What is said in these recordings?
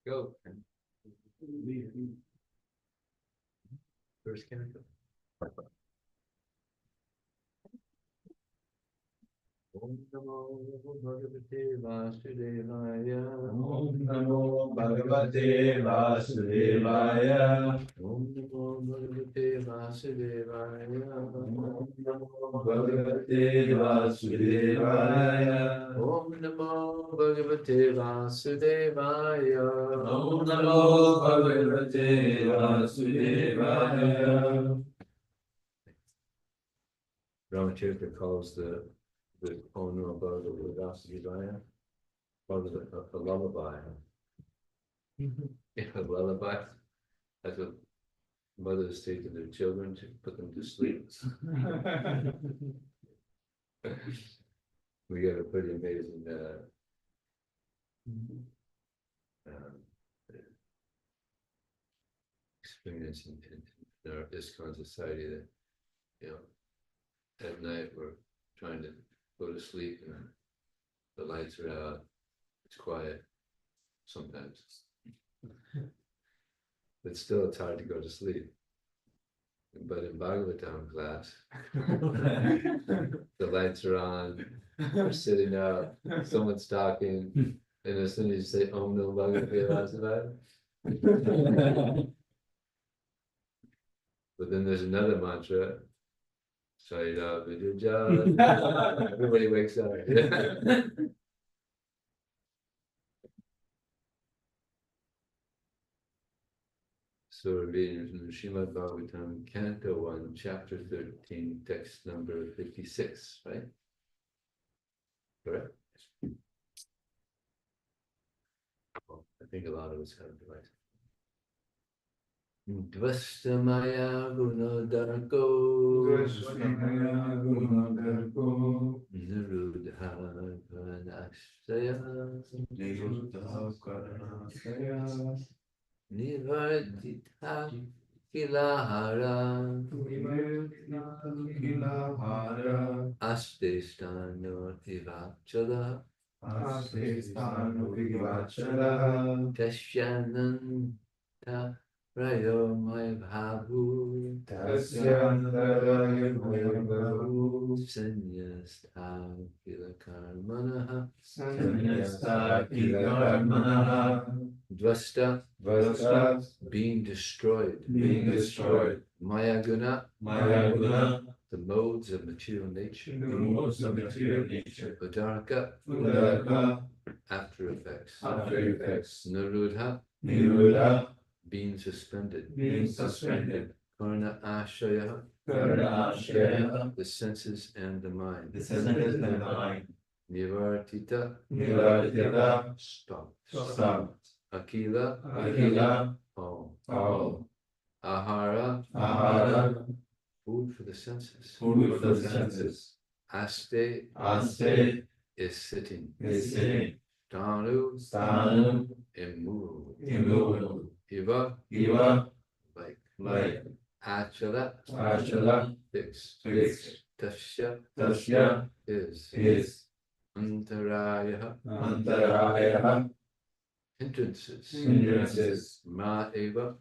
Go. First chemical. Om Namo Bhagavate Vasudevaya. Om Namo Bhagavate Vasudevaya. Om Namo Bhagavate Vasudevaya. Om Namo Bhagavate Vasudevaya. Om Namo Bhagavate Vasudevaya. Om Namo Bhagavate Vasudevaya. Ramacharita calls the owner of Bhagavad Vasudevaya a lullaby. Yeah, a lullaby. That's what mothers say to their children to put them to sleep. We got a pretty amazing experience in our ISKCON society that, you know, at night we're trying to go to sleep and the lights are out, it's quiet sometimes. But still it's hard to go to sleep. But in Bhagavatam class, the lights are on, we're sitting out, someone's talking, and as soon as you say Om Namo Bhagavate Vasudevaya, but then there's another mantra, Saida Vijaya, everybody wakes up. So we're reading from the Srimad Bhagavatam, Canto 1, Chapter 13, text number 56, right? Correct? Well, I think a lot of us have devices. Dvastamaya gunadarko Nirudha Karanasaya Nivartita Kilahara Astestano Ivachala Tashyananta Rayo May Bhavu Sanyasta Kila Karmanaha Dvasta being destroyed Mayaguna the modes of material nature Udaraka after effects Nirudha being suspended Karna Ashaya the senses and the mind Nivartita stopped Akila all Ahara food for the senses Aste is sitting Stanu immovable Iva like Achala fixed Tasya is Antaraya hindrances Ma'eva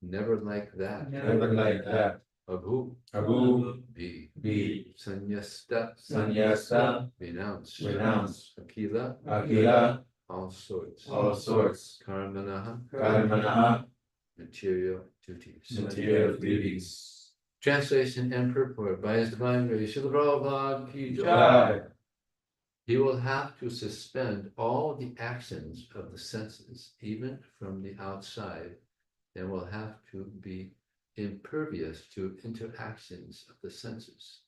never like that Abhu be Sanyasta renounce Akila all sorts Karmanaha material duties. Translation and purport by His Divine Grace Srila Prabhupada Ki Jai. He will have to suspend all the actions of the senses, even from the outside, and will have to be impervious to interactions of the senses,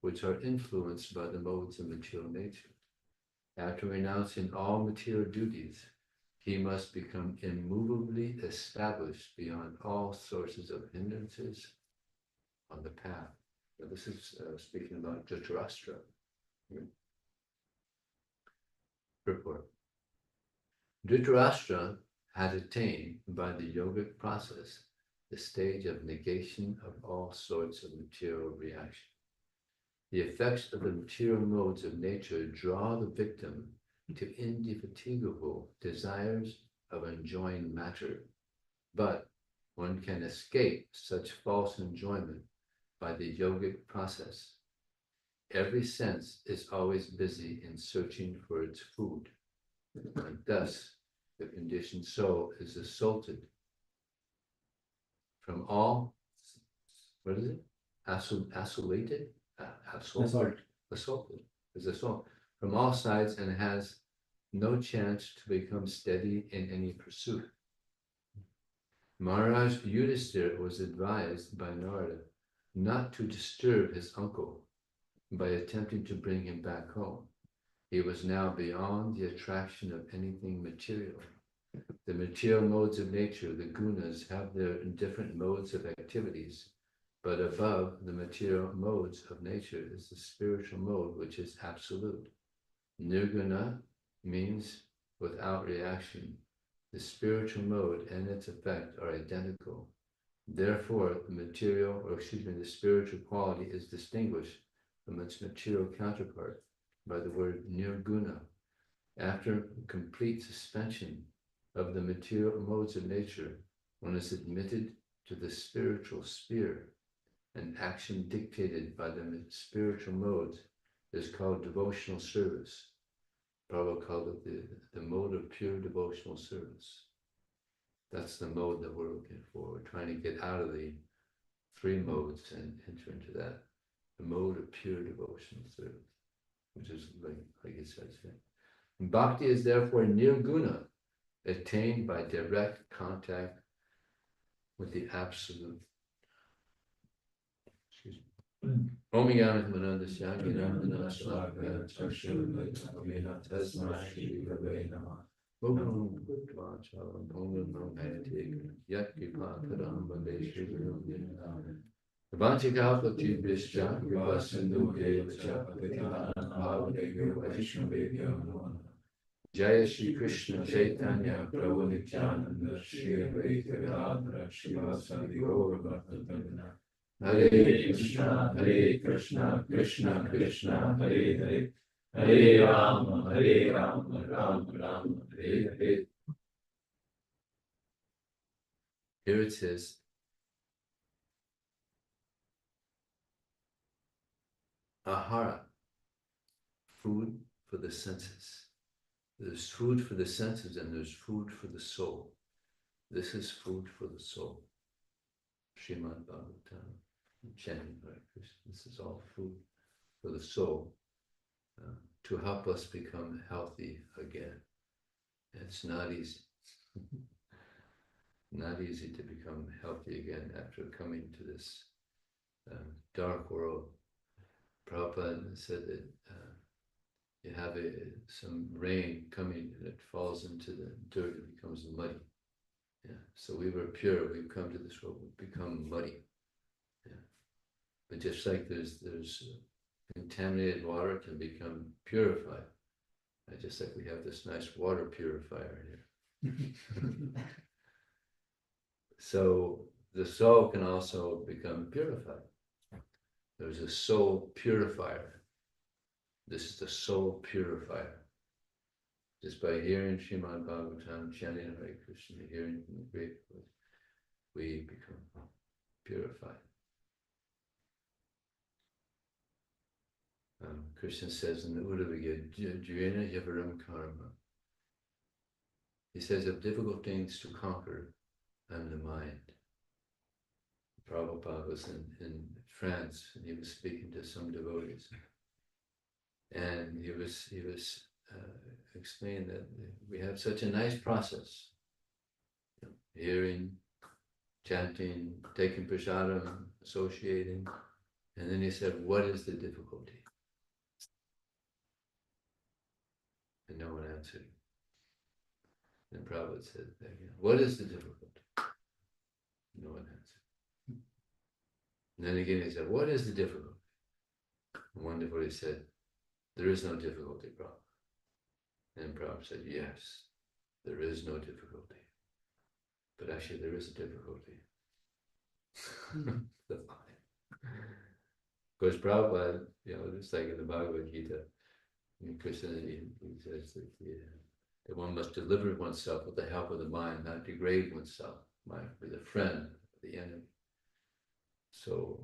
which are influenced by the modes of material nature. After renouncing all material duties, he must become immovably established beyond all sources of hindrances on the path. Now, this is speaking about Dhritarashtra. Purport. Dhritarashtra had attained by the yogic process the stage of negation of all sorts of material reaction. The effects of the material modes of nature draw the victim to indefatigable desires of enjoying matter, but one can escape such false enjoyment by the yogic process. Every sense is always busy in searching for its food, and thus the conditioned soul is assaulted from all, what is it? Assaulted? Assaulted. Is assault from all sides and has no chance to become steady in any pursuit. Maharaj Yudhisthira was advised by Narada not to disturb his uncle by attempting to bring him back home. He was now beyond the attraction of anything material. The material modes of nature, the gunas, have their different modes of activities, but above the material modes of nature is the spiritual mode, which is absolute. Nirguna means without reaction. The spiritual mode and its effect are identical. Therefore, the spiritual quality is distinguished from its material counterpart by the word nirguna. After complete suspension of the material modes of nature, one is admitted to the spiritual sphere, and action dictated by the spiritual modes is called devotional service. Prabhu called it the mode of pure devotional service. That's the mode that we're looking for. We're trying to get out of the three modes and enter into that. The mode of pure devotional service, which is like it says here. Bhakti is therefore nirguna, attained by direct contact with the absolute. Excuse me. Om Yam Manandasya Ginandana Slavya Chakshurvena Tasma Shri Prabhu Namah. Om Bhutva Chalam Om Namaste Yat Kipa Kadam Bande Shri Guru Vinam. Vanchikapati Vishya Kripa Sindhu Devacha Patinan Bhavadevyo Vaishnavevyo Namo. Jaya Shri Krishna Chaitanya Prabhu Nityananda Shri Advaita Gadadhara Srivasadi Gaura Bhaktavrinda. Hare Krishna, Krishna Krishna, Hare Hare, Hare Rama, Rama Rama, Hare Hare. Here it says, ahara, food for the senses. There's food for the senses and there's food for the soul. This is food for the soul. Srimad Bhagavatam, chanting Hare Krishna. This is all food for the soul to help us become healthy again. It's not easy. Not easy to become healthy again after coming to this dark world. Prabhupada said that you have some rain coming and it falls into the dirt and becomes muddy. Yeah. So we were pure, we've come to this world, we've become muddy. Yeah. But just like there's contaminated water can become purified. Just like we have this nice water purifier here. So the soul can also become purified. There's a soul purifier. This is the soul purifier. Just by hearing Srimad Bhagavatam, chanting Hare Krishna, hearing from the great voice, we become purified. Krishna says in the Uddhava Gita, Jnana Yavaram Karma. He says of difficult things to conquer, I'm the mind. Prabhupada was in France and he was speaking to some devotees. And he was explaining that we have such a nice process. Hearing, chanting, taking prasadam, associating. And then he said, what is the difficulty? answered. And Prabhupada said, what is the difficulty? No one answered. And then again he said, what is the difficulty? And one devotee said, there is no difficulty, Prabhupada. And Prabhupada said, yes, there is no difficulty. But actually there is a difficulty. The mind. Because Prabhupada, it's like in the Bhagavad Gita, Krishna, he says that one must deliver oneself with the help of the mind, not degrade oneself. Mind be the friend of the enemy. So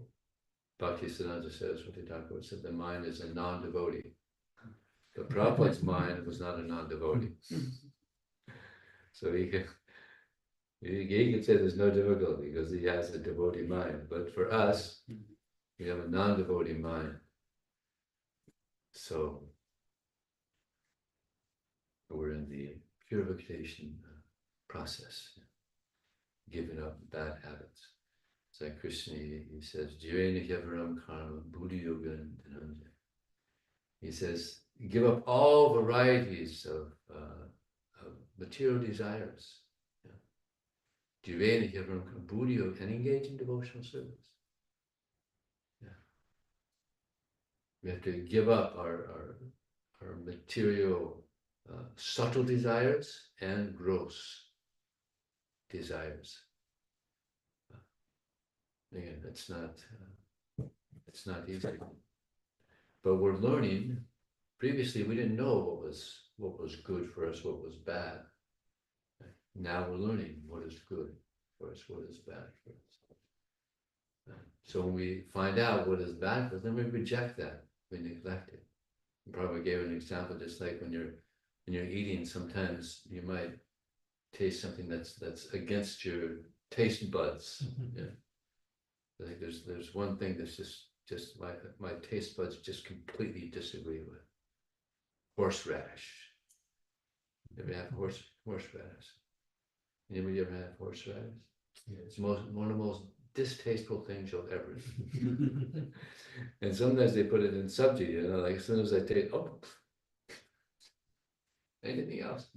Bhaktisiddhanta Saraswati Thakur said the mind is a non-devotee. But Prabhupada's mind was not a non-devotee. So he can say there's no difficulty because he has a devotee mind. But for us, we have a non-devotee mind. So we're in the purification process, giving up bad habits. It's like Krishna, he says, Jirena Yavaram Karma, Buddha Yoga and Dhananjaya. He says, give up all varieties of material desires. Jirena Yavaram Karma, Buddha Yoga, and engage in devotional service. We have to give up our material subtle desires and gross desires. Again, it's not easy. But we're learning. Previously, we didn't know what was good for us, what was bad. Now we're learning what is good for us, what is bad for us. So when we find out what is bad for us, then we reject that. We neglect it. I probably gave an example, just like when you're eating, sometimes you might taste something that's against your taste buds. Yeah. I think there's one thing that's just my taste buds just completely disagree with. Horseradish. You ever have horseradish? Anybody ever had horseradish? Yeah. It's one of the most distasteful things you'll ever eat. And sometimes they put it in sabji, like as soon as I taste, anything else.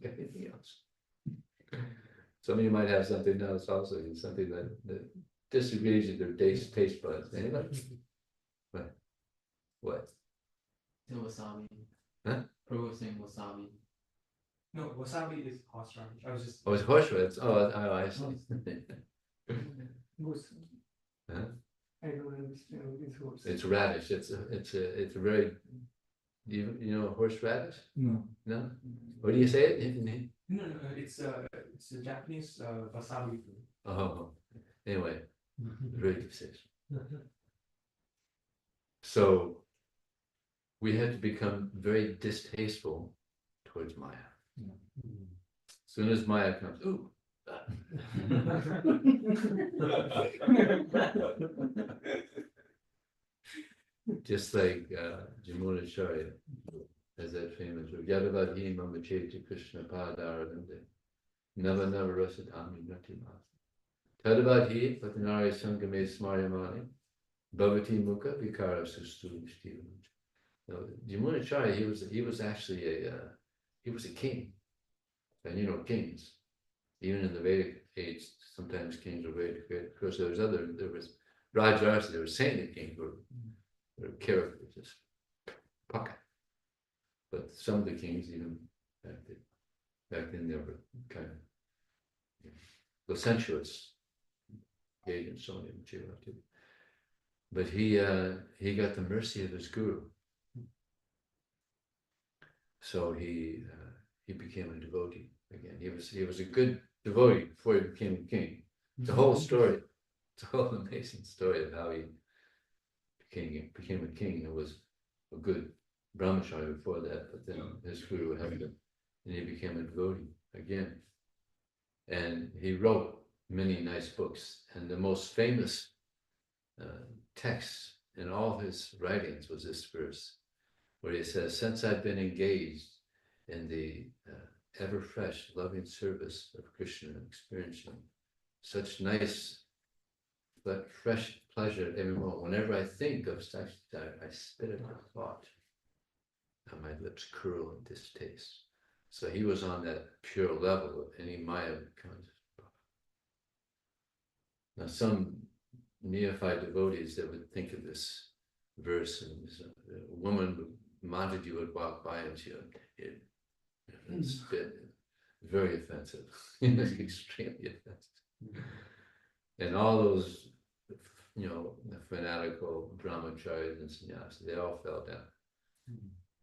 Some of you might have something else also, something that disagrees with their taste buds. Anybody? What? Wasabi. Huh? Prabhu was saying wasabi. No, wasabi is horseradish. I was just. Oh, it's horseradish. Oh, I see. Huh? I don't understand what this was. It's radish. It's a very. You know horseradish? No. No. What do you say it? No, it's a Japanese wasabi food. Oh, anyway, very difficult. So we had to become very distasteful towards Maya. As soon as Maya comes, ooh. Just like Jamuna Charya has that famous Yadavadhi Mamacheti Krishna Padaravinde Nava Nava Rasatami Natimasa Tadavadhi Patanari Sangame Smaryamani Bhavati Mukha Vikara Sustu Shtivam. Jamuna Charya, he was actually he was a king. And kings, even in the Vedic age, sometimes kings were very great. Of course, there was Rajas, there were saintly kings who were characters, just pocket. But some of the kings, even back then, they were kind of licentious, engaged in so many material activities. But he got the mercy of his guru, so he became a devotee again. He was a good devotee before he became a king. It's a whole story. It's a whole amazing story of how he became a king. It was a good brahmachari before that, but then his guru helped him, and he became a devotee again. And he wrote many nice books, and the most famous text in all his writings was this verse, where he says, "Since I've been engaged in the ever fresh, loving service of Krishna, experiencing such nice but fresh pleasure at every moment. Whenever I think of such desire, I spit it out thought, and my lips curl in distaste. So he was on that pure level of any Maya consciousness. Now some neophyte devotees that would think of this verse, and a woman, Mataji would walk by and she would spit, very offensive, extremely offensive. And all those, fanatical brahmacharis and sannyasis, they all fell down.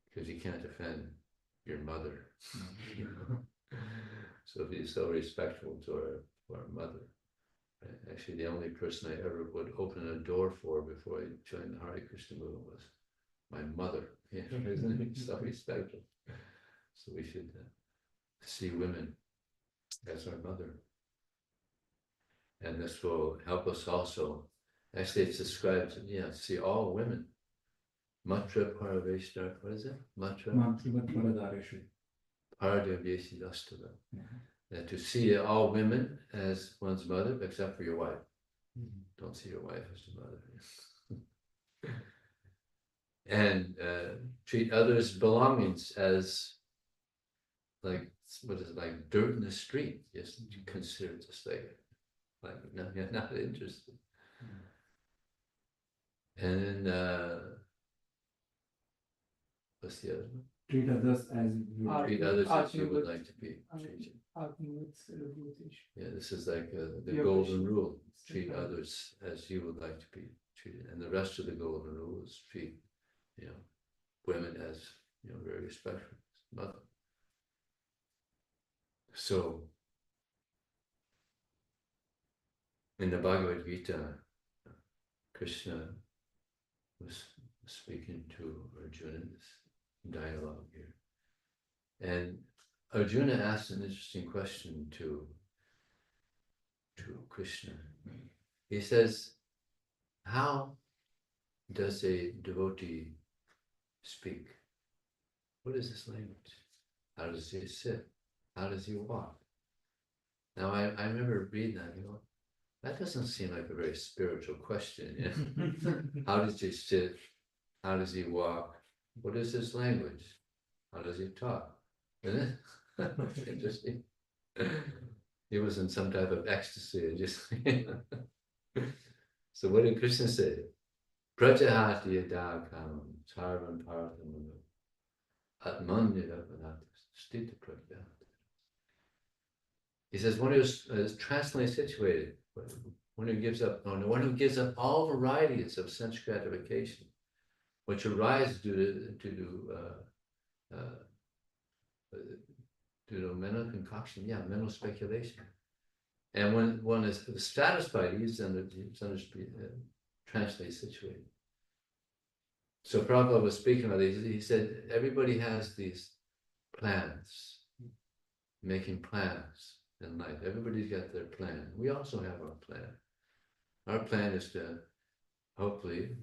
Because you can't defend your mother. So be so respectful to our mother. Right? Actually, the only person I ever would open a door for before I joined the Hare Krishna movement was my mother. Isn't it so respectful? So we should see women as our mother. And this will help us also. Actually, it's described, see all women. Matra Paraveshtar, what is it? Matra Paradeveshidastava. And to see all women as one's mother, except for your wife. Don't see your wife as your mother. And treat others' belongings as like, what is it, like dirt in the street. Just consider it just like no, you're not interested. And then what's the other one? Treat others as you Treat others as you would like to be treated. Yeah, this is like the golden rule. Treat others as you would like to be treated. And the rest of the golden rule is treat, women as, very respectful. Mother. So, in the Bhagavad Gita, Krishna was speaking to Arjuna, this dialogue here. And Arjuna asked an interesting question to Krishna. He says, how does a devotee speak? What is this language? How does he sit? How does he walk? Now I remember reading that, that doesn't seem like a very spiritual question. How does he sit? How does he walk? What is his language? How does he talk? Isn't it? Interesting. He was in some type of ecstasy and just So what did Krishna say? Prajahati yadakam sarvam partham atmanyadapanat stita prajahati. He says one who is transiently situated, one who gives up all varieties of sense gratification, which arise due to mental concoction, mental speculation. And when one is satisfied, he's transiently situated. So Prabhupada was speaking about these. He said everybody has these plans, making plans in life. Everybody's got their plan. We also have our plan. Our plan is to hopefully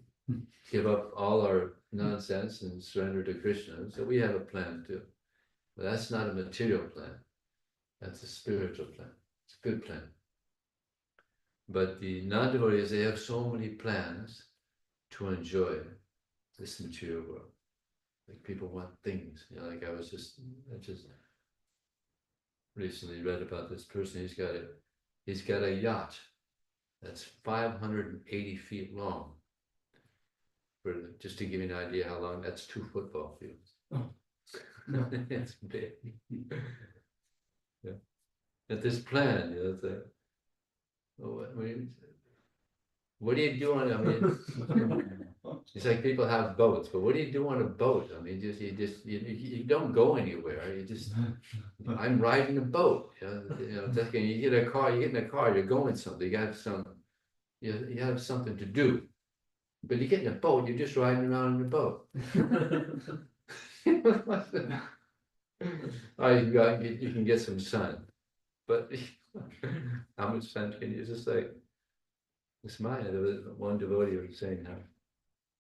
give up all our nonsense and surrender to Krishna. So we have a plan too. But that's not a material plan. That's a spiritual plan. It's a good plan. But the non-devotees, they have so many plans to enjoy this material world. Like people want things. Like I just recently read about this person. He's got a yacht that's 580 feet long. Just to give you an idea how long, that's 2 football fields. Oh. It's big. At this plan, it's like, what do you do on? I mean, it's like people have boats, but what do you do on a boat? I mean, you don't go anywhere. I'm riding a boat. It's like you get in a car, you're going something. You have something to do. But you get in a boat, you're just riding around in a boat. You can get some sun, but how much sun can you just like? It's mine. There was one devotee who was saying how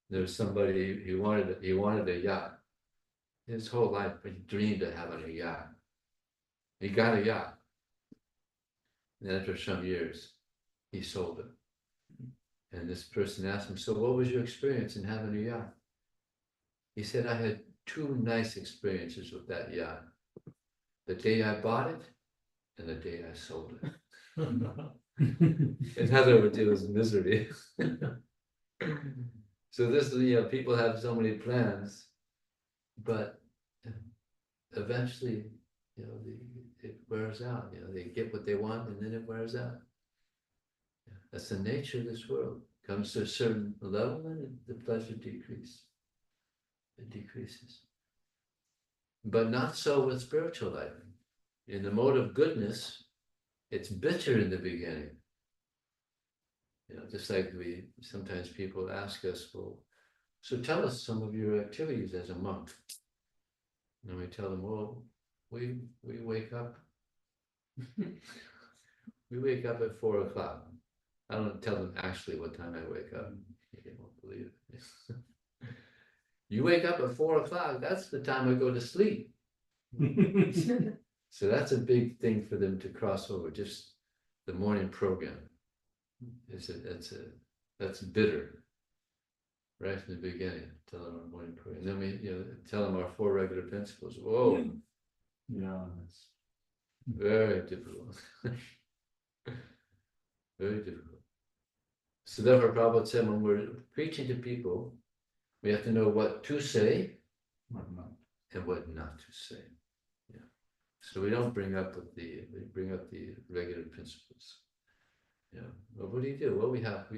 there was somebody he wanted a yacht. His whole life he dreamed of having a yacht. He got a yacht. And after some years, he sold it. And this person asked him, so what was your experience in having a yacht? He said, I had 2 nice experiences with that yacht. the day I bought it and the day I sold it. In other words, it was misery. So this, people have so many plans, but eventually, it wears out. They get what they want, and then it wears out. That's the nature of this world. Comes to a certain level, and the pleasure decreases. It decreases. But not so with spiritual life. In the mode of goodness, it's bitter in the beginning. Just like sometimes people ask us, well, so tell us some of your activities as a monk. And we tell them, well, we wake up. We wake up at 4 o'clock. I don't tell them actually what time I wake up. They won't believe it. You wake up at 4 o'clock, that's the time I go to sleep. So that's a big thing for them to cross over, just the morning program. That's bitter. Right from the beginning, tell them our morning program. And then we tell them our 4 regular principles. Whoa. Yeah, that's Very difficult. Very difficult. So therefore Prabhupada said when we're preaching to people, we have to know what to say and what not to say. Yeah. So we don't bring up we bring up the regular principles. Well, what do? Well,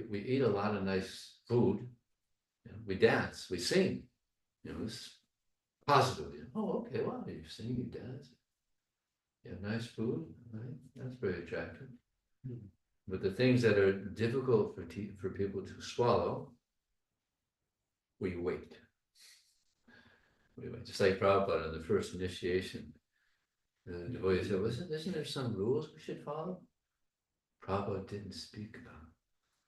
we eat a lot of nice food. We dance, we sing. It's positive. Oh, okay, well, you sing, you dance. You have nice food, right? That's very attractive. But the things that are difficult for people to swallow, we wait. We wait. Just like Prabhupada on the first initiation. The devotee said, isn't there some rules we should follow? Prabhupada didn't speak about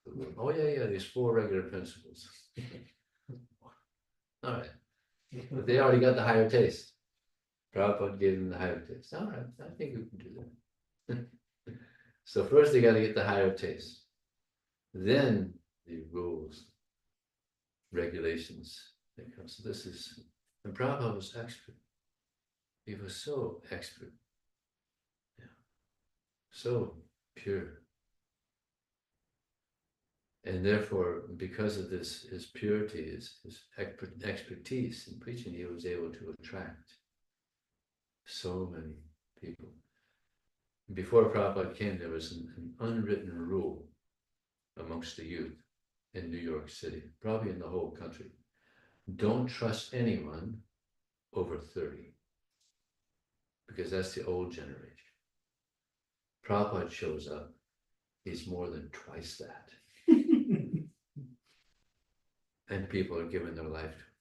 the rules. Oh yeah, there's 4 regular principles. All right. But they already got the higher taste. Prabhupada gave them the higher taste. All right, I think we can do that. So first they got to get the higher taste. Then the rules, regulations that come. So and Prabhupada was expert. He was so expert. So pure. And therefore, because of his purity, his expertise in preaching, he was able to attract so many people. Before Prabhupada came, there was an unwritten rule amongst the youth in New York City, probably in the whole country. Don't trust anyone over 30, because that's the old generation. Prabhupada shows up, he's more than twice that. And people are giving their life to him.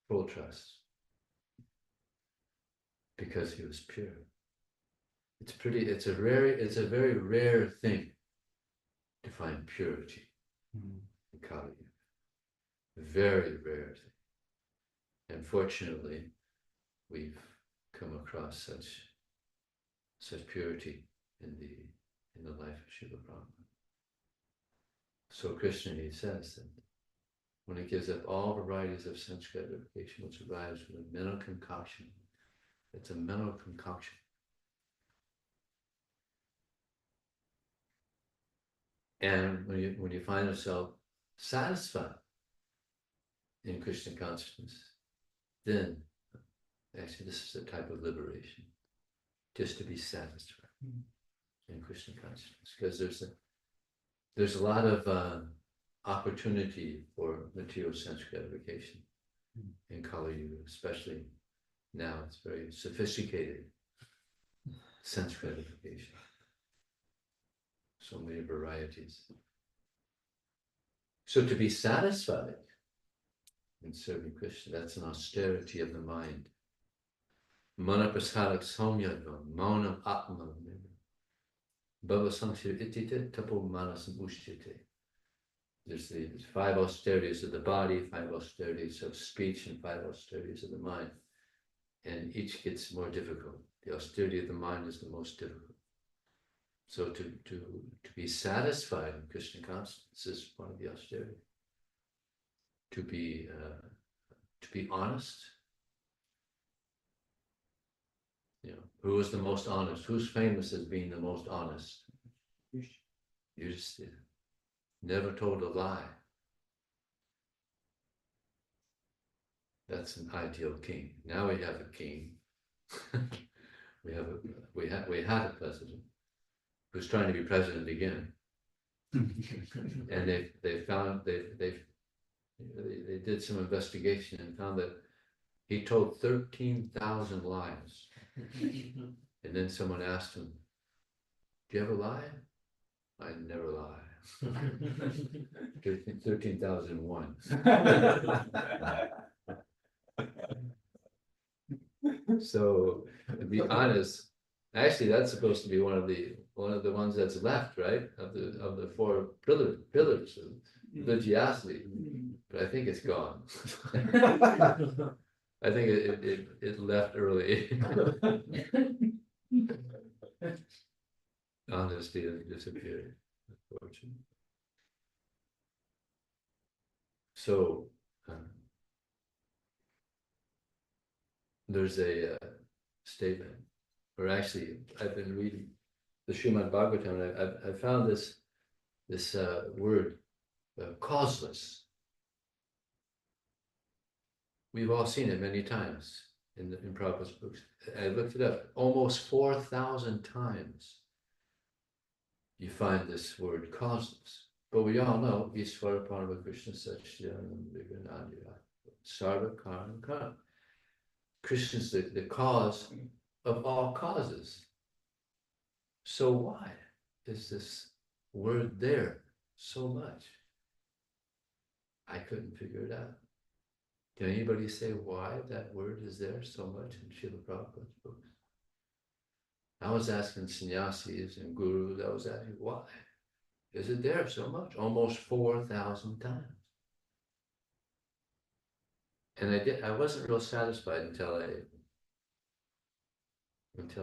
Full trust. Because he was pure. It's a very rare thing to find purity in Kali Yuga. Very rare thing. And fortunately, we've come across such purity in the life of Srila Prabhupada. So Krishna, he says that when he gives up all varieties of sense gratification, which arrives from a mental concoction, it's a mental concoction. And when you find yourself satisfied in Krishna consciousness, then actually this is a type of liberation, just to be satisfied in Krishna consciousness, because there's a lot of opportunity for material sense gratification in Kali Yuga, especially now. It's very sophisticated sense gratification. So many varieties. So to be satisfied in serving Krishna, that's an austerity of the mind. Manapasarak samyadvam, maunam atma, bhava samshir itite tapo manasam ushyate. There's the 5 austerities of the body, 5 austerities of speech, and 5 austerities of the mind. And each gets more difficult. The austerity of the mind is the most difficult. So to be satisfied in Krishna consciousness is one of the austerity. To be honest, Who was the most honest? Who's famous as being the most honest? Yudhishthira. Never told a lie. That's an ideal king. Now we have a king. we had a president who's trying to be president again. And they did some investigation and found that he told 13,000 lies. And then someone asked him, "Do you ever lie?" "I never lie." 13,001. So to be honest, actually that's supposed to be one of the ones that's left, right? Of the four pillars of religiosity. But I think it's gone. I think it left early. Honesty has disappeared, unfortunately. So there's a statement, or actually, I've been reading the Srimad Bhagavatam, and I found this word, causeless. We've all seen it many times in Prabhupada's books. I looked it up. Almost 4,000 times you find this word causeless. But we all know Ishvara Parama Krishna Satchidananda Vignanandira Sarva Karma Karma. Krishna's the cause of all causes. So why is this word there so much? I couldn't figure it out. Can anybody say why that word is there so much in Srila Prabhupada's books? I was asking sannyasis and gurus, I was asking why is it there so much? Almost 4,000 times. And I wasn't real satisfied until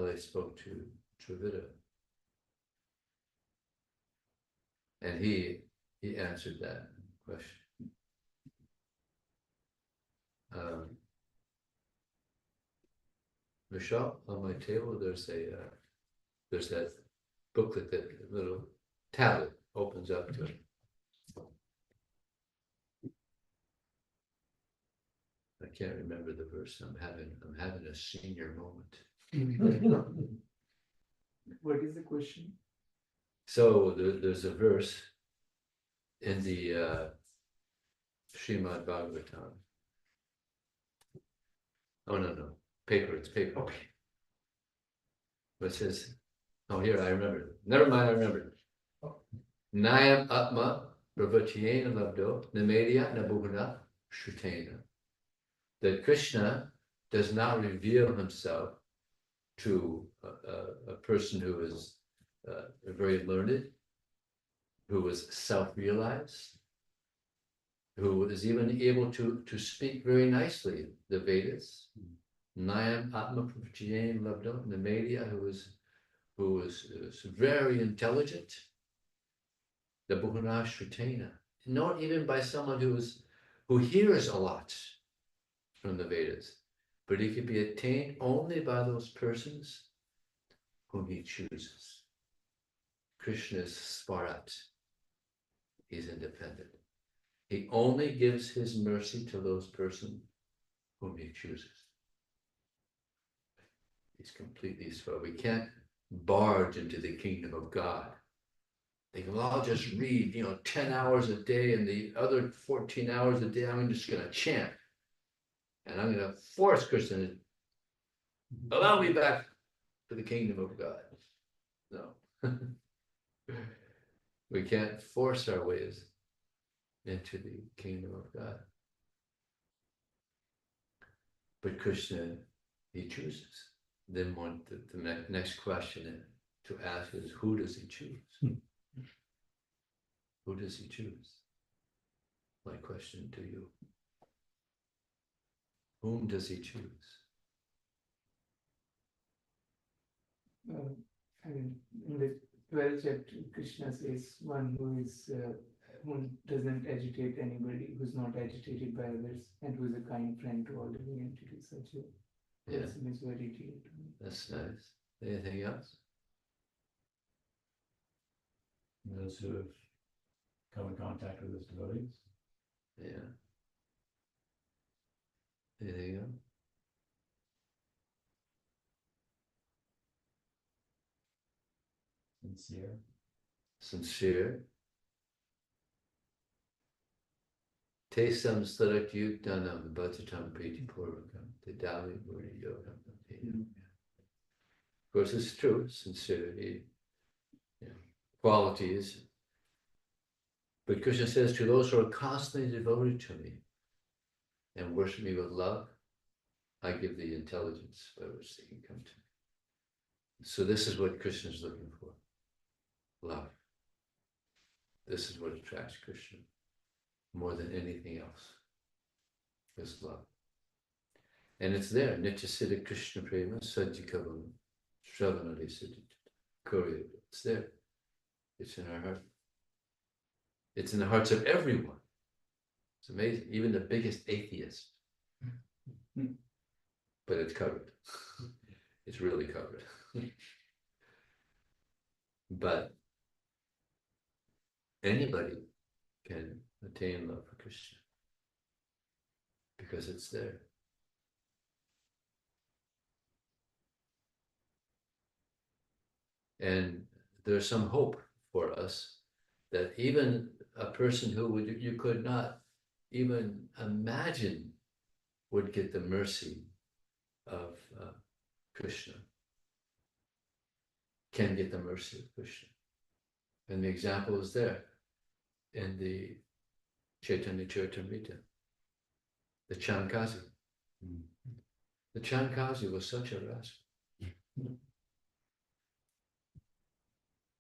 I spoke to Trivida. And he answered that question. Michelle, on my table, there's that booklet, that little tablet opens up to it. I can't remember the verse. I'm having a senior moment. What is the question? So there's a verse in the Srimad Bhagavatam. Oh no, paper. It's paper. Okay. But it says, oh here I remember. Never mind, I remember. Nayam Atma Pravatyena Labdo Namedia Nabhugana Shrutena. That Krishna does not reveal himself to a person who is very learned, who is self-realized, who is even able to speak very nicely the Vedas. Nayam Atma Pravatyena Labdo Namedia, who is very intelligent. The Bhugana Shrutena, not even by someone who hears a lot from the Vedas, but he can be attained only by those persons whom he chooses. Krishna is Svarat. He's independent. He only gives his mercy to those persons whom he chooses. He's completely Svarat. We can't barge into the kingdom of God. They can all just read, 10 hours a day, and the other 14 hours a day, I'm just going to chant. And I'm going to force Krishna to allow me back to the kingdom of God. No. We can't force our ways into the kingdom of God. But Krishna, he chooses. Then the next question to ask is, who does he choose? Who does he choose? My question to you. Whom does he choose? In the 12th chapter, Krishna says one who doesn't agitate anybody, who's not agitated by others, and who is a kind friend to all living entities. Such Yeah. person is very dear to me. That's nice. Anything else? Those who have come in contact with his devotees. Yeah. Anything else? Sincere. Sincere. Te samstarak yuktanam bhajatam priti purvakam tedali muni yogam. Of course, it's true, sincerity, qualities. But Krishna says, to those who are constantly devoted to me and worship me with love, I give the intelligence by which they can come to me. So this is what Krishna is looking for. Love. This is what attracts Krishna more than anything else. Is love. And it's there. Nitya Siddha Krishna Prema Sajjikavam Shravanadi Siddha Korea. It's there. It's in our heart. It's in the hearts of everyone. It's amazing. Even the biggest atheist. But it's covered. It's really covered. But anybody can attain love for Krishna because it's there. And there's some hope for us that even a person who you could not even imagine would get the mercy of Krishna can get the mercy of Krishna. And the example is there in the Chaitanya Charitamrita, the Chankazi. The Chankazi was such a rascal.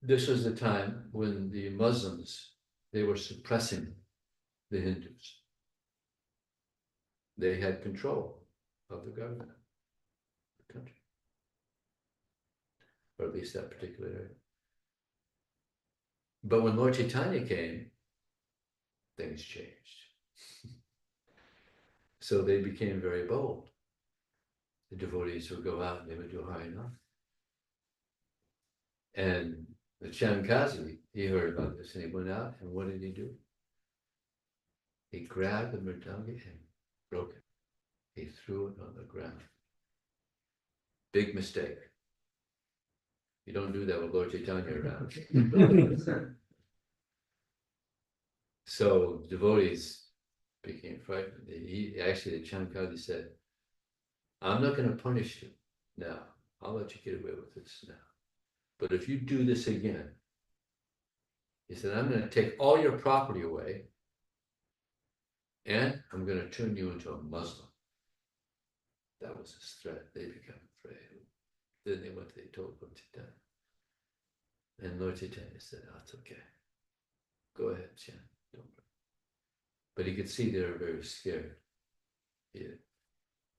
This was the time when the Muslims, they were suppressing the Hindus. They had control of the government, the country, or at least that particular area. But when Lord Chaitanya came, things changed. So they became very bold. The devotees would go out and they would do Harinam. And the Chankazi, he heard about this and he went out, and what did he do? He grabbed the mridanga and broke it. He threw it on the ground. Big mistake. You don't do that with Lord Chaitanya around. So devotees became frightened. Actually, the Chankazi said, I'm not going to punish you now. I'll let you get away with this now. But if you do this again, he said, I'm going to take all your property away and I'm going to turn you into a Muslim. That was his threat. They became afraid. Then they went, they told Lord Chaitanya. And Lord Chaitanya said, oh, it's okay. Go ahead, Chan. Don't worry. But he could see they were very scared. Yeah.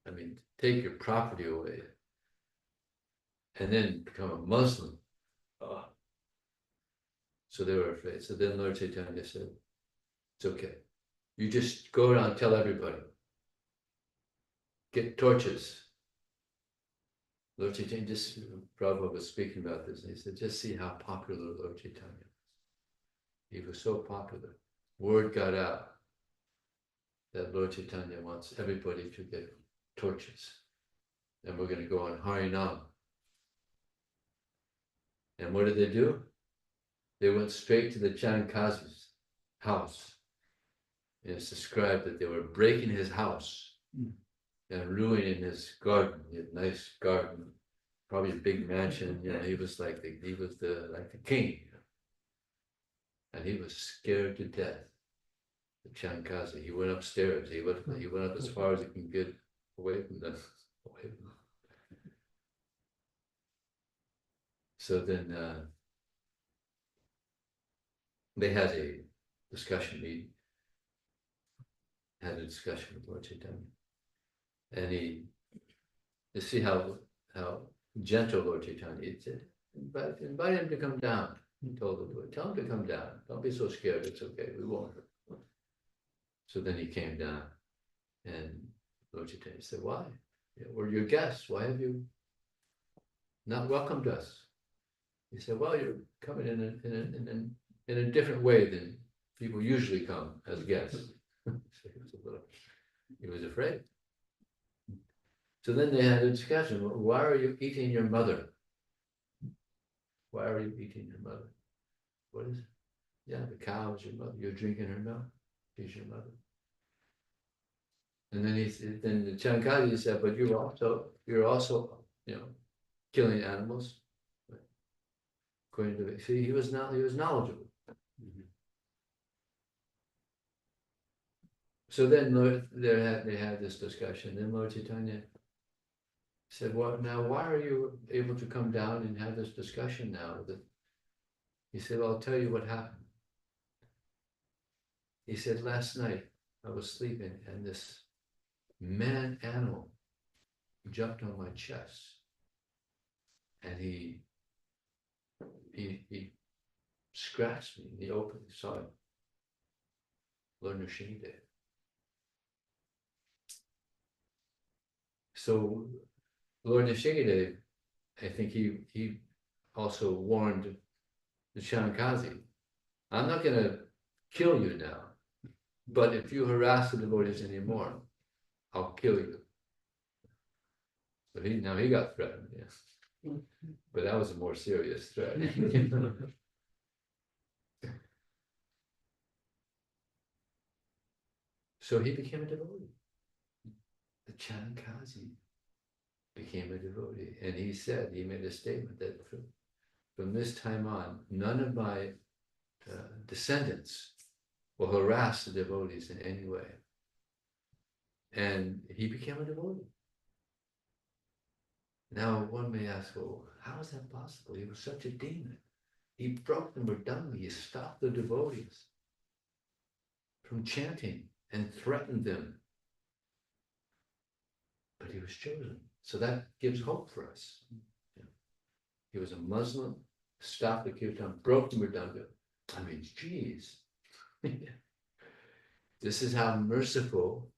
I mean, take your property away and then become a Muslim. Oh. So they were afraid. So then Lord Chaitanya said, it's okay. You just go around and tell everybody. Get torches. Lord Chaitanya, Prabhu was speaking about this, and he said, just see how popular Lord Chaitanya was. He was so popular. Word got out that Lord Chaitanya wants everybody to get torches. And we're going to go on Harinam. And what did they do? They went straight to the Chankazi's house. And it's described that they were breaking his house and ruining his garden. He had a nice garden, probably a big mansion. You know, he was like the king. And he was scared to death. The Chankazi. He went upstairs. He went up as far as he can get away from them. So then they had a discussion meeting. Had a discussion with Lord Chaitanya. And you see how gentle Lord Chaitanya is. Invite him to come down. He told the boy, tell him to come down. Don't be so scared. It's okay. We won't hurt him. So then he came down, and Lord Chaitanya said, why? we're your guests. Why have you not welcomed us? He said, well, you're coming in a different way than people usually come as guests. So he was afraid. So then they had a discussion. Why are you eating your mother? Why are you eating your mother? What is it? Yeah, the cow is your mother. You're drinking her milk. She's your mother. And then then the Chankadi said, but you're also, killing animals. According to, see, he was knowledgeable. So then they had this discussion. Then Lord Chaitanya said, well, now why are you able to come down and have this discussion now? He said, well, I'll tell you what happened. He said, last night I was sleeping and this man animal jumped on my chest and he scratched me in the open. Saw it. Lord Nrsimhadev. So Lord Nrsimhadev, I think he also warned the Shankazi, I'm not going to kill you now, but if you harass the devotees anymore, I'll kill you. So he got threatened, yes. But that was a more serious threat. So he became a devotee. The Chankazi became a devotee. And he made a statement that from this time on, none of my descendants will harass the devotees in any way. And he became a devotee. Now one may ask, well, how is that possible? He was such a demon. He broke them redundantly. He stopped the devotees from chanting and threatened them. But he was chosen. So that gives hope for us. Yeah. He was a Muslim, stopped the kirtan, broke them redundant. I mean, geez. This is how merciful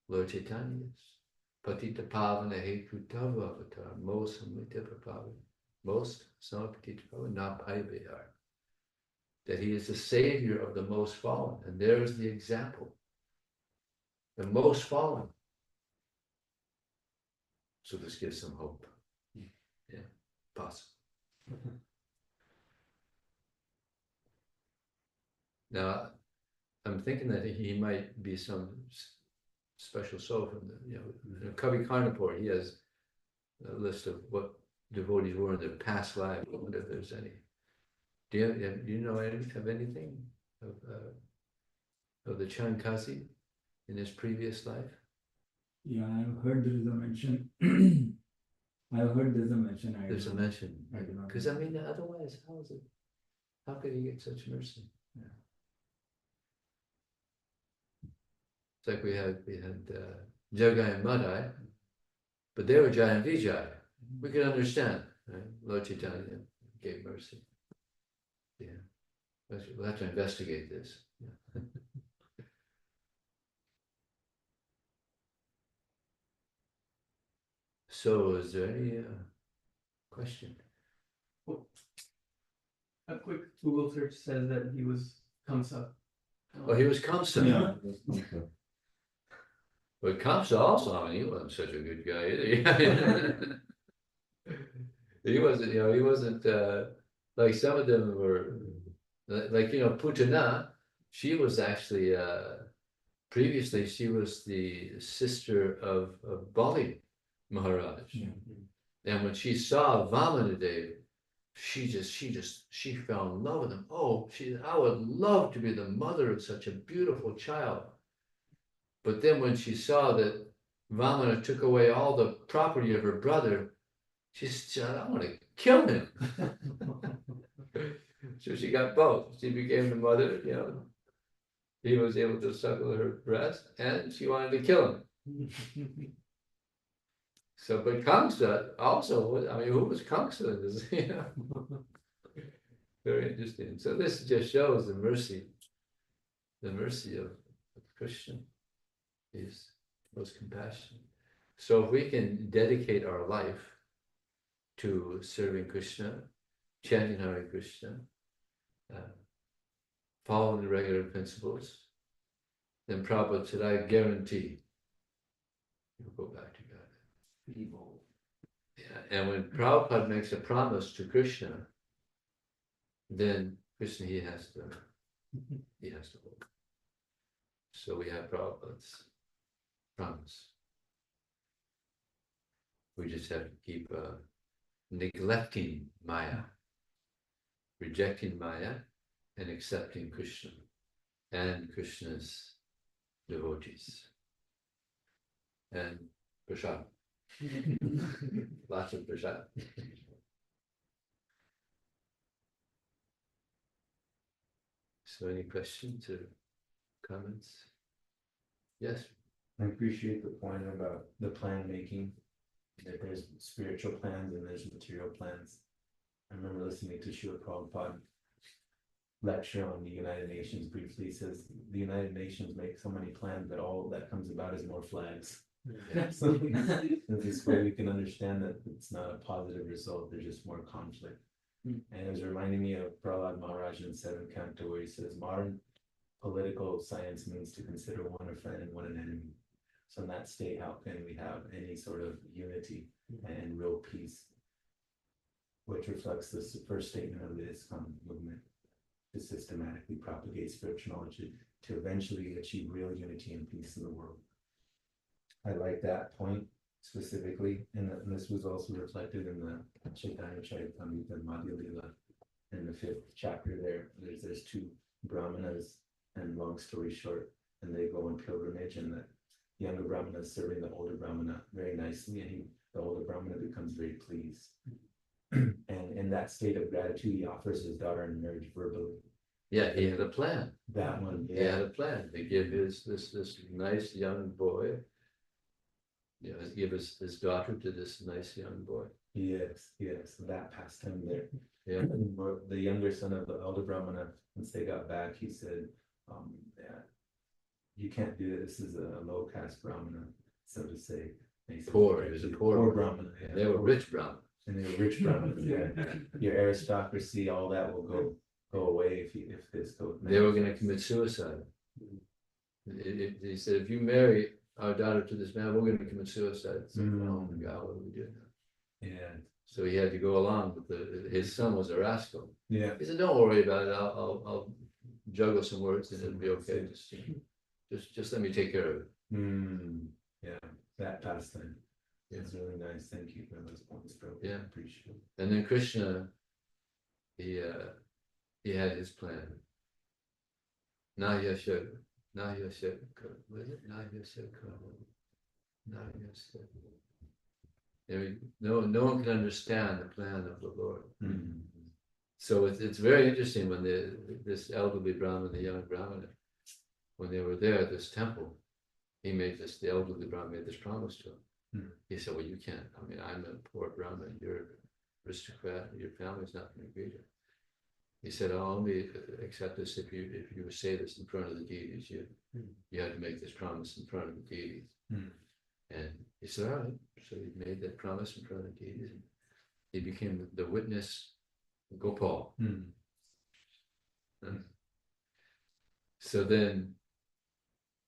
Lord Chaitanya is. Patita Pavana Hetu Tava Avatar, most Samrita Prabhu, most Samapatita Pavana, not Paibehar. That he is the savior of the most fallen. And there's the example. The most fallen. So this gives some hope. Yeah, possible. Now, I'm thinking that he might be some special soul from the, Kavi Karnapur, he has a list of what devotees were in their past life. I wonder if there's any. Do you know of anything of the Chankasi in his previous life? Yeah, I've heard there is a mention. I've heard there's a mention. There's a mention. I do not Because know. I mean, otherwise, how could he get such mercy? Yeah. It's like we had Jagai and Madai, but they were Jai and Vijaya. We could understand, right? Lord Chaitanya gave mercy. Yeah. We'll have to investigate this. Yeah. So is there any question? A quick Google search says that he was Kamsa. Oh, he was Kamsa. Yeah. But Kamsa also, I mean, he wasn't such a good guy either. He wasn't, he wasn't like some of them were, like, Putana, she was actually, previously she was the sister of Bali Maharaj. Yeah. And when she saw Vamanadev, she fell in love with him. Oh, I would love to be the mother of such a beautiful child. But then when she saw that Vamana took away all the property of her brother, she said, I want to kill him. So she got both. She became the mother, He was able to suckle her breast, and she wanted to kill him. So, but Kamsa also, who was Kamsa? Very interesting. So this just shows the mercy of Krishna. He's most compassionate. So if we can dedicate our life to serving Krishna, chanting Hare Krishna, following the regular principles, then Prabhupada said, I guarantee you'll go back to God. Evil. Yeah. And when Prabhupada makes a promise to Krishna, then Krishna he has to hold. So we have Prabhupada's promise. We just have to keep neglecting Maya, rejecting Maya, and accepting Krishna and Krishna's devotees. And prasad. Lots of prasad. So any questions or comments? Yes? I appreciate the point about the plan making, that there's spiritual plans and there's material plans. I remember listening to Srila Prabhupada lecture on the United Nations briefly. He says the United Nations make so many plans that all that comes about is more flags. Yeah. So this way we can understand that it's not a positive result, there's just more conflict. And it was reminding me of Prahlad Maharaj in 7th Canto, where he says modern political science means to consider one a friend and one an enemy. So in that state, how can we have any sort of unity and real peace? Which reflects the first statement of the ISKCON movement, to systematically propagate spiritual knowledge to eventually achieve real unity and peace in the world. I like that point specifically, and this was also reflected in the Chaitanya Charitamrita Madhya Lila, in the 5th chapter there. There's two brahmanas, and long story short, and they go on pilgrimage, and the younger brahmana is serving the older brahmana very nicely, and the older brahmana becomes very pleased. And in that state of gratitude, he offers his daughter in marriage verbally. Yeah, he had a plan. That one, He had a plan to give this nice young boy, give his daughter to this nice young boy. Yes, that pastime there. Yeah. And the younger son of the elder brahmana, once they got back, he said, yeah, you can't do it. This is a low caste brahmana, so to say. He said, Poor, he was a poor brahmana. Yeah, They were rich brahmins. and they were rich brahmanas. Yeah, your aristocracy, all that will go away if this goes. They were going to commit suicide. He said, if you marry our daughter to this man, we're going to commit suicide. So, oh my God, what do we do now? Yeah. So he had to go along with his son was a rascal. Yeah. He said, don't worry about it. I'll juggle some words and it'll be okay. Just let me take care of it. Yeah, that pastime. Yeah. It's really nice. Thank you for those points, bro. Yeah. I appreciate it. And then Krishna, he had his plan. Nahyasya, what is it? No one can understand the plan of the Lord. So it's very interesting when this elderly Brahmin, the young Brahmana, when they were there at this temple, the elderly Brahmin made this promise to him. He said, well, you can't. I mean, I'm a poor Brahmin, you're an aristocrat, your family's not going to agree to it. He said, I'll only accept this if you say this in front of the deities. You had to make this promise in front of the deities. And he said, all right. So he made that promise in front of the deities. And he became the witness, Gopal. So then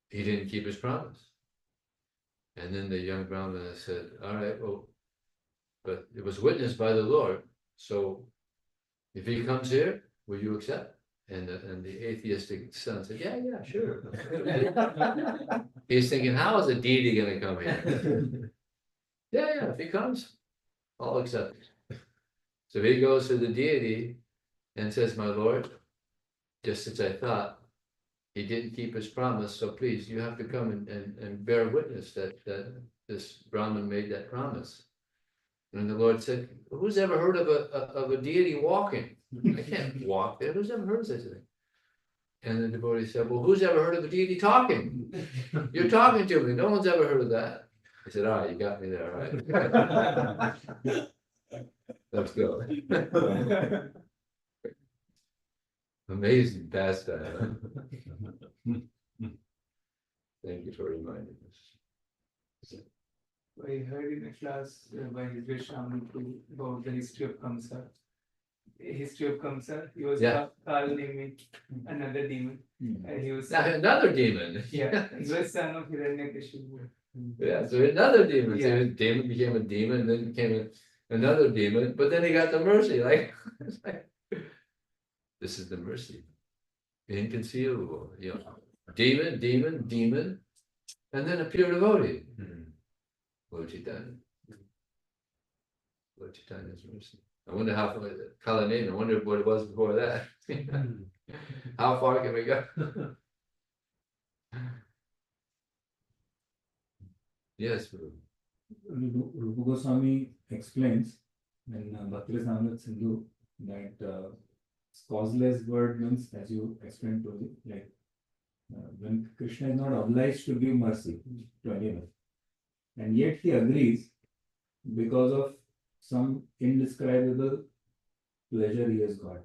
he didn't keep his promise. And then the young Brahmana said, all right, well, but it was witnessed by the Lord. So if he comes here, will you accept? And the atheistic son said, yeah, sure. He's thinking, how is a deity going to come here? Yeah, if he comes, I'll accept it. So he goes to the deity and says, my Lord, just as I thought, he didn't keep his promise, so please, you have to come and bear witness that this Brahmin made that promise. And the Lord said, who's ever heard of a deity walking? I can't walk there. Who's ever heard of such a thing? And the devotee said, well, who's ever heard of a deity talking? You're talking to me. No one's ever heard of that. I said, all right, you got me there. All right. Let's go. Amazing pastime. Thank you for reminding us. I heard in a class by His Swami about the history of Kamsa. History of Kamsa. He was Yeah. naming another demon. And he was Another demon. yeah, he was son of Hiranyakashipu. Yeah, so another demon. So Yeah. his demon became a demon, then became another demon, but then he got the mercy. Like, it's like, this is the mercy. Inconceivable. You know, demon, and then a pure devotee. Lord Chaitanya. Lord Chaitanya's mercy. I wonder how far Kalanena, I wonder what it was before that. How far can we go? Yes, Guru. Rupa Goswami explains in Bhakti Rasamrita Sindhu that causeless word means, as you explained to me, like when Krishna is not obliged to give mercy to anyone, and yet he agrees because of some indescribable pleasure he has got.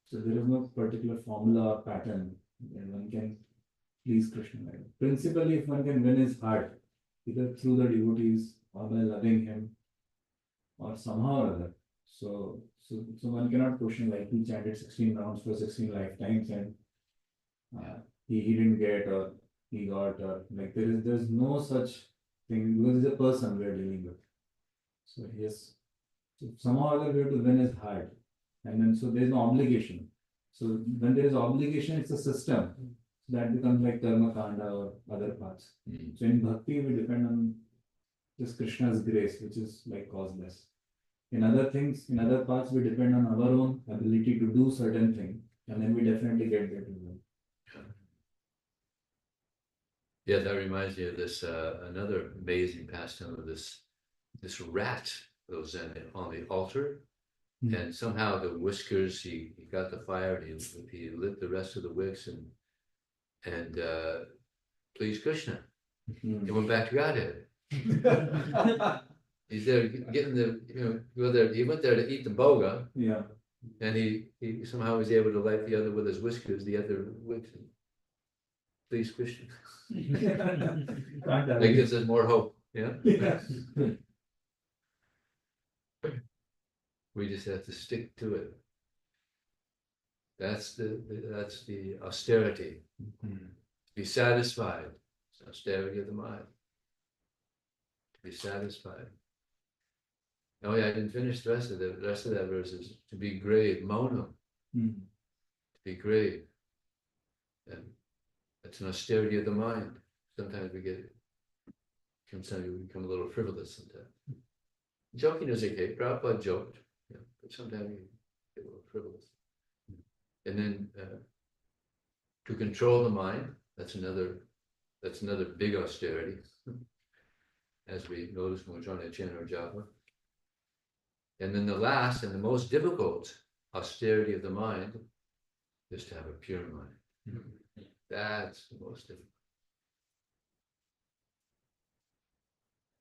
So there is no particular formula or pattern and one can please Krishna. Principally, if one can win his heart, either through the devotees or by loving him or somehow or other. So one cannot push him like he chanted 16 rounds for 16 lifetimes and he didn't get or he got or like there's no such thing because he's a person we are dealing with. So yes, so somehow or other we have to win his heart, and then so there's no obligation. So when there is obligation, it's a system. So that becomes like karma kanda or other paths. So in bhakti, we depend on just Krishna's grace, which is like causeless. In other things, in other paths, we depend on our own ability to do certain thing, and then we definitely get there to them. Yeah, that reminds me of this another amazing pastime of this rat that was on the altar, and somehow the whiskers he got the fire and he lit the rest of the wicks and pleased Krishna. He went back to Godhead. He's there getting he went there to eat the boga. Yeah. And he somehow was able to light the other with his whiskers, the other wicks. Please Krishna. That gives us more hope. Yeah. Yeah. We just have to stick to it. That's the austerity. Be satisfied. It's austerity of the mind. To be satisfied. Oh yeah, I didn't finish the rest of that. The rest of that verse is to be grave, monam. To be grave. And that's an austerity of the mind. Sometimes we become a little frivolous sometimes. Joking is okay. Prabhupada joked, but sometimes we get a little frivolous. And then to control the mind, that's another big austerity, as we notice when we're trying to chant our japa. And then the last and the most difficult austerity of the mind is to have a pure mind. That's the most difficult.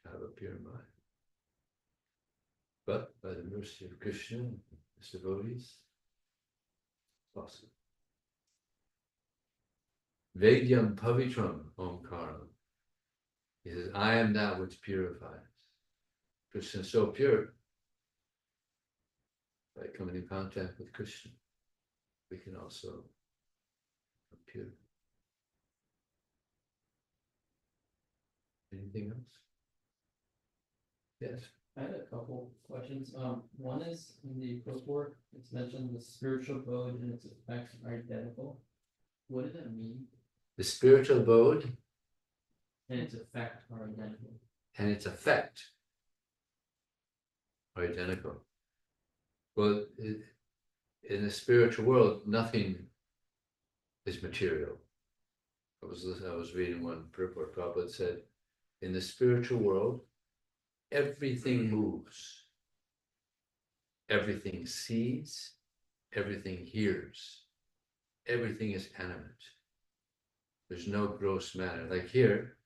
To have a pure mind. But by the mercy of Krishna and his devotees, it's possible. Vedyam pavitram omkaram. He says, I am that which purifies. Krishna is so pure. By coming in contact with Krishna, we can also become pure. Anything else? Yes. I had a couple questions. One is in the purport, it's mentioned the spiritual abode and its effects are identical. What does that mean? The spiritual abode And its effect are identical. and its effect are identical. Well, in the spiritual world, nothing is material. I was reading one purport. Prabhupada said, in the spiritual world, everything moves, everything sees, everything hears, everything is animate. There's no gross matter. Like here,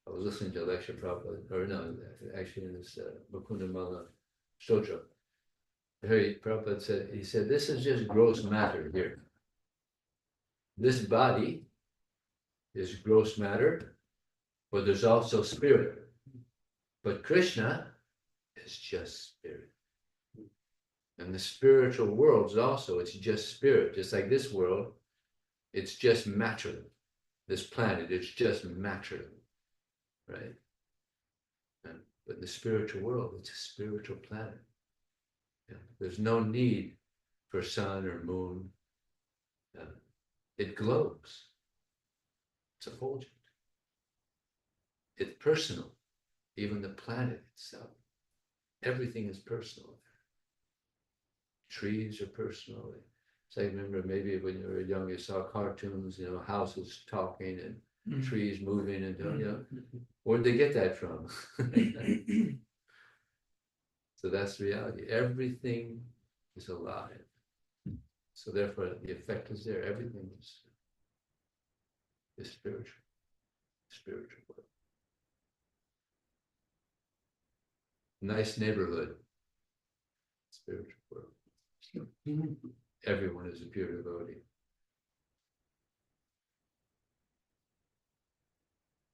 I was listening to a lecture, Prabhupada, or no, actually in this Mukundamala Stotra. Prabhupada said, he said, this is just gross matter here. This body is gross matter, but there's also spirit. But Krishna is just spirit. And the spiritual world is also, it's just spirit. Just like this world, it's just matter. This planet, it's just matter. Right? But the spiritual world, it's a spiritual planet. Yeah. There's no need for sun or moon. It glows. It's effulgent. It's personal. Even the planet itself. Everything is personal there. Trees are personal. So I remember maybe when you were young, you saw cartoons, houses talking and trees moving and where'd they get that from? So that's reality. Everything is alive. So therefore the effect is there. Everything is spiritual. Spiritual world. Nice neighborhood. Spiritual world. Everyone is a pure devotee.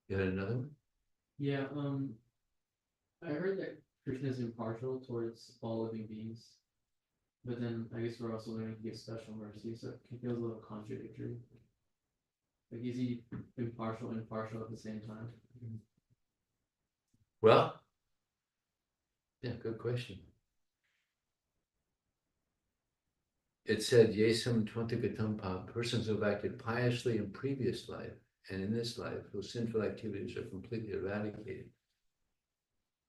You had another one? Yeah, I heard that Krishna is impartial towards all living beings. But then I guess we're also learning to give special mercy, so it feels a little contradictory. Like, is he impartial and partial at the same time? Well, yeah, good question. It said, Yesam Twantagatampa, persons who have acted piously in previous life and in this life, whose sinful activities are completely eradicated.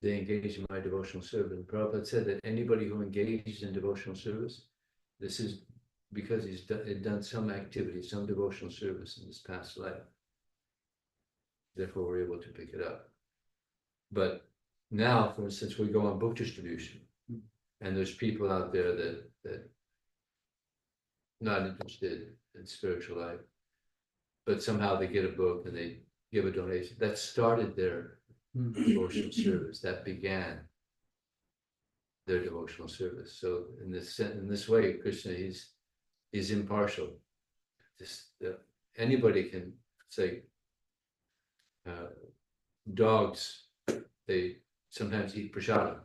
They engage in my devotional service. And Prabhupada said that anybody who engages in devotional service, this is because he's done some activity, some devotional service in this past life. Therefore, we're able to pick it up. But now, for instance, we go on book distribution, and there's people out there that not interested in spiritual life, but somehow they get a book and they give a donation. That started their devotional service. That began their devotional service. So in this way, Krishna, he's impartial. Anybody can say, dogs, they sometimes eat prasadam.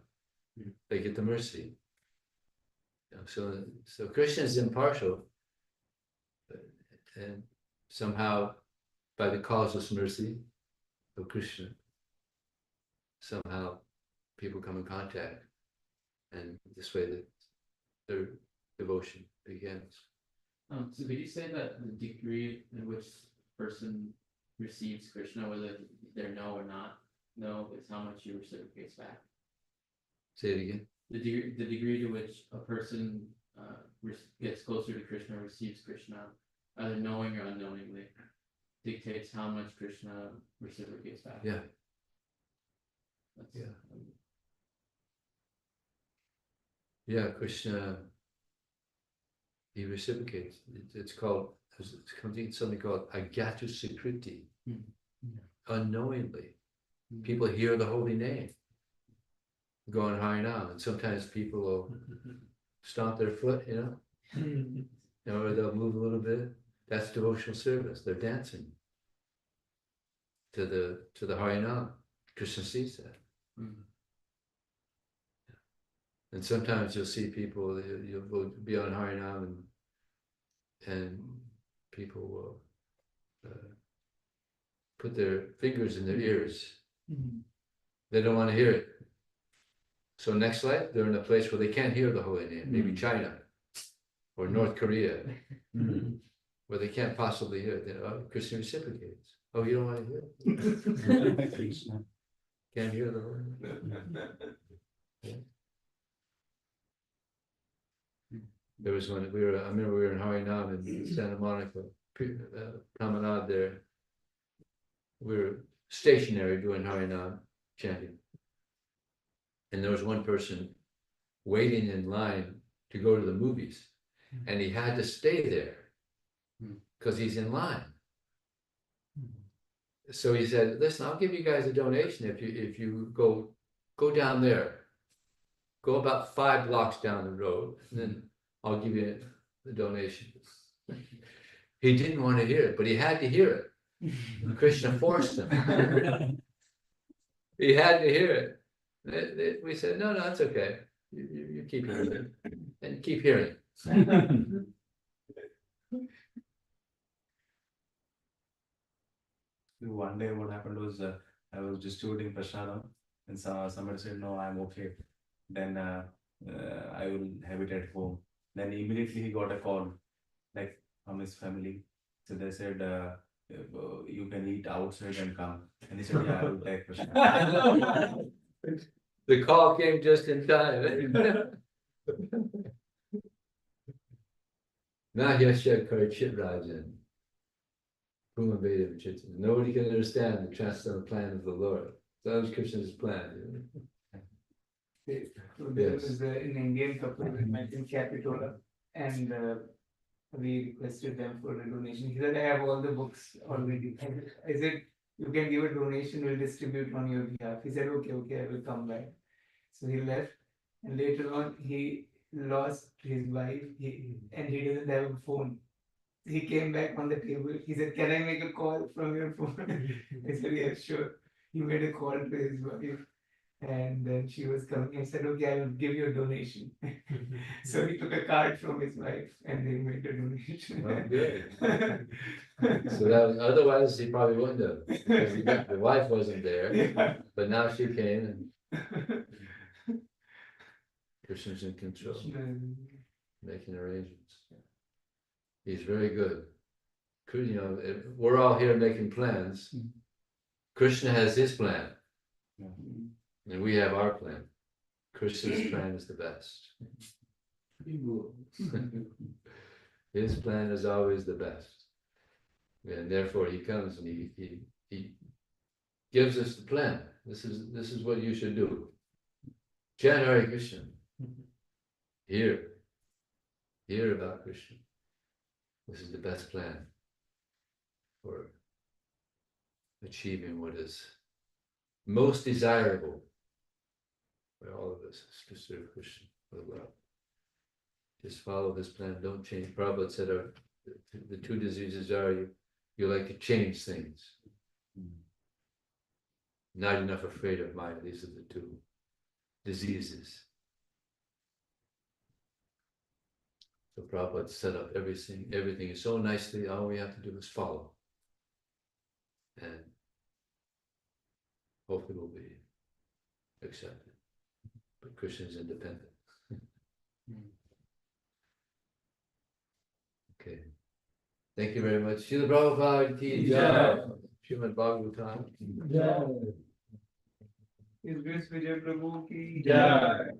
They get the mercy. So Krishna is impartial, and somehow by the causeless mercy of Krishna, somehow people come in contact, and this way that their devotion begins. So could you say that the degree in which a person receives Krishna, whether they're no or not, no, is how much he reciprocates back? Say it again. The degree to which a person gets closer to Krishna, receives Krishna, either knowing or unknowingly, dictates how much Krishna reciprocates back. Yeah. That's, Yeah, Krishna, he reciprocates. It's something called Agyatu Sikriti. Unknowingly. People hear the holy name, go on Harinam, and sometimes people will stomp their foot, or they'll move a little bit. That's devotional service. They're dancing to the Harinam. Krishna sees that. And sometimes you'll see people, you'll be on Harinam and people will put their fingers in their ears. They don't want to hear it. So next life, they're in a place where they can't hear the holy name, maybe China or North Korea, where they can't possibly hear it. Krishna reciprocates. Oh, you don't want to hear it? Can't hear the holy name. There was one, I remember we were in Harinam in Santa Monica, promenade there. We were stationary doing Harinam, chanting. And there was one person waiting in line to go to the movies. And he had to stay there because he's in line. So he said, listen, I'll give you guys a donation if you go down there. Go about 5 blocks down the road, and then I'll give you the donation. He didn't want to hear it, but he had to hear it. Krishna forced him. He had to hear it. We said, no, it's okay. You keep hearing and keep hearing. One day what happened was I was distributing prasadam and somebody said, no, I'm okay. Then I will have it at home. Then immediately he got a call like from his family. So they said, you can eat outside and come. And he said, yeah, I will take prasadam. The call came just in time. Now Yasha Karchit Rajan. Nobody can understand the transcendental plan of the Lord. That was Krishna's plan. So there Yes. was an Indian couple we met in Capitola, and we requested them for a donation. He said, I have all the books already. I said, you can give a donation, we'll distribute on your behalf. He said, okay, I will come back. So he left, and later on he lost his wife, and he doesn't have a phone. He came back on the table. He said, can I make a call from your phone? I said, yeah, sure. He made a call to his wife, and then she was coming. I said, okay, I will give you a donation. So he took a card from his wife and they made a donation. Oh, good. So that was, otherwise he probably wouldn't have, because the wife wasn't there, Yeah. but now she came and Krishna's in control, making arrangements. He's very good. You know, we're all here making plans. Krishna has his plan, and we have our plan. Krishna's plan is the best. His plan is always the best, and therefore he comes and he gives us the plan. This is what you should do. Chant Hare Krishna. Hear about Krishna. This is the best plan for achieving what is most desirable for all of us, is to serve Krishna with love. Just follow this plan, don't change. Prabhupada said the two diseases are you like to change things. Not enough afraid of mind. These are the two diseases. So Prabhupada set up everything is so nicely, all we have to do is follow. And hopefully we'll be accepted. But Krishna is independent. Okay. Thank you very much. Srila Prabhupada ki jai. Srimad Bhagavatam. His Grace Vijaya Prabhu ki Jai.